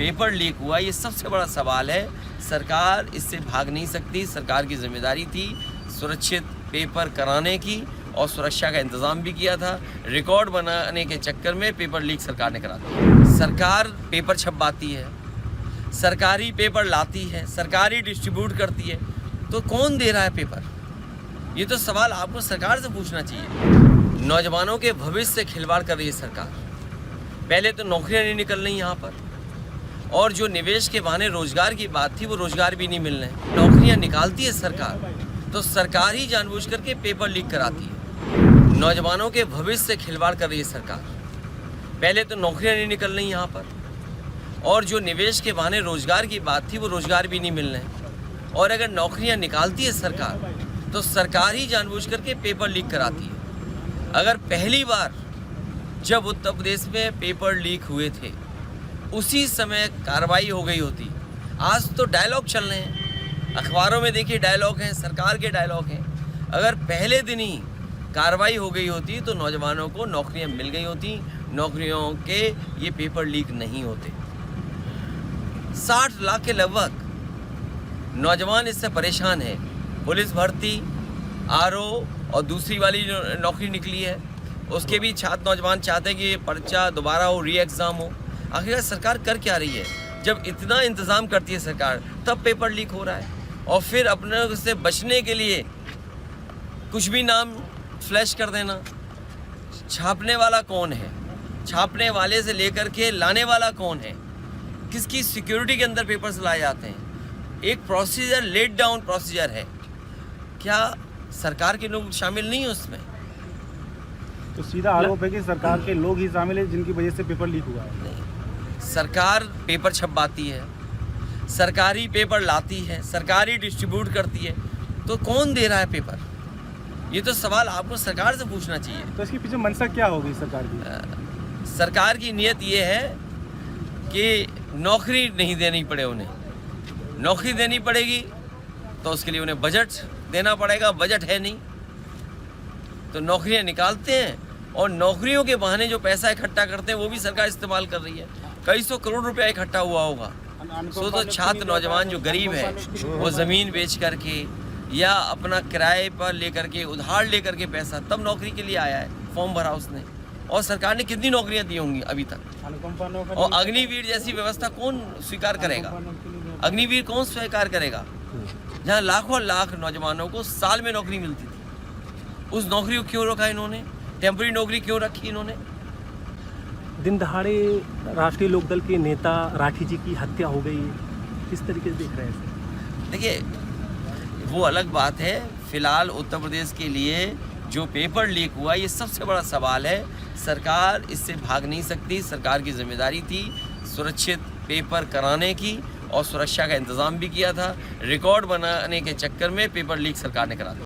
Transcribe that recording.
Paper leak हुआ, ये सबसे बड़ा सवाल है। सरकार इससे भाग नहीं सकती। सरकार की जिम्मेदारी थी सुरक्षित पेपर कराने की और सुरक्षा का इंतज़ाम भी किया था। रिकॉर्ड बनाने के चक्कर में पेपर लीक सरकार ने करा दिया। सरकार पेपर छपवाती है, सरकारी पेपर लाती है, सरकारी डिस्ट्रीब्यूट करती है, तो कौन दे रहा है पेपर? ये तो सवाल आपको सरकार से पूछना चाहिए। नौजवानों के भविष्य से खिलवाड़ कर रही है सरकार। पहले तो नौकरियां नहीं निकल रही यहाँ पर, और जो निवेश के बहाने रोजगार की बात थी वो रोजगार भी नहीं मिल रहे। नौकरियां निकालती है सरकार, तो सरकार ही जानबूझ करके पेपर लीक कराती है। नौजवानों के भविष्य से खिलवाड़ कर रही है सरकार। पहले तो नौकरियां नहीं निकल रही यहाँ पर, और जो निवेश के बहाने रोजगार की बात थी वो रोजगार भी नहीं मिल रहे। और अगर नौकरियां निकालती है सरकार, तो सरकार ही जानबूझ करके पेपर लीक कराती है। अगर पहली बार जब उत्तर प्रदेश में पेपर लीक हुए थे उसी समय कार्रवाई हो गई होती। आज तो डायलॉग चल रहे हैं, अखबारों में देखिए डायलॉग हैं, सरकार के डायलॉग हैं। अगर पहले दिन ही कार्रवाई हो गई होती तो नौजवानों को नौकरियां मिल गई होती, नौकरियों के ये पेपर लीक नहीं होते। 60 लाख के लगभग नौजवान इससे परेशान है। पुलिस भर्ती, आरओ और दूसरी वाली जो नौकरी निकली है उसके भी छात्र नौजवान चाहते हैं कि ये पर्चा दोबारा हो, री एग्ज़ाम हो। आखिर सरकार कर क्या रही है? जब इतना इंतज़ाम करती है सरकार तब पेपर लीक हो रहा है। और फिर अपने से बचने के लिए कुछ भी नाम फ्लैश कर देना। छापने वाला कौन है? छापने वाले से लेकर के लाने वाला कौन है? किसकी सिक्योरिटी के अंदर पेपर्स लाए जाते हैं? एक प्रोसीजर, लेट डाउन प्रोसीजर है। क्या सरकार के लोग शामिल नहीं हैं उसमें? तो सीधा आरोप है कि सरकार के लोग ही शामिल हैं जिनकी वजह से पेपर लीक हुआ है। नहीं, सरकार पेपर छपवाती है, सरकारी पेपर लाती है, सरकारी डिस्ट्रीब्यूट करती है, तो कौन दे रहा है पेपर? ये तो सवाल आपको सरकार से पूछना चाहिए। तो इसके पीछे मंशा क्या होगी सरकार की? सरकार की नीयत ये है कि नौकरी नहीं देनी पड़े उन्हें। नौकरी देनी पड़ेगी तो उसके लिए उन्हें बजट देना पड़ेगा। बजट है नहीं तो नौकरियां निकालते हैं, और नौकरियों के बहाने जो पैसा इकट्ठा करते हैं वो भी सरकार इस्तेमाल कर रही है। कई सौ करोड़ रुपया इकट्ठा हुआ होगा। तो छात्र नौजवान जो गरीब है वो ज़मीन बेच करके या अपना किराए पर लेकर के, उधार लेकर के पैसा, तब नौकरी के लिए आया है, फॉर्म भरा उसने। और सरकार ने कितनी नौकरियां दी होंगी अभी तक? और अग्निवीर जैसी व्यवस्था कौन स्वीकार करेगा? अग्निवीर कौन स्वीकार करेगा? जहाँ लाखों लाख नौजवानों को साल में नौकरी मिलती थी, उस नौकरी को क्यों रखा इन्होंने? टेम्पररी नौकरी क्यों रखी इन्होंने? दिन दहाड़े राष्ट्रीय लोकदल के नेता राठी जी की हत्या हो गई, किस तरीके से देख रहे हैं? देखिए, वो अलग बात है। फिलहाल उत्तर प्रदेश के लिए जो पेपर लीक हुआ ये सबसे बड़ा सवाल है। सरकार इससे भाग नहीं सकती। सरकार की जिम्मेदारी थी सुरक्षित पेपर कराने की और सुरक्षा का इंतज़ाम भी किया था। रिकॉर्ड बनाने के चक्कर में पेपर लीक सरकार ने करा दिया।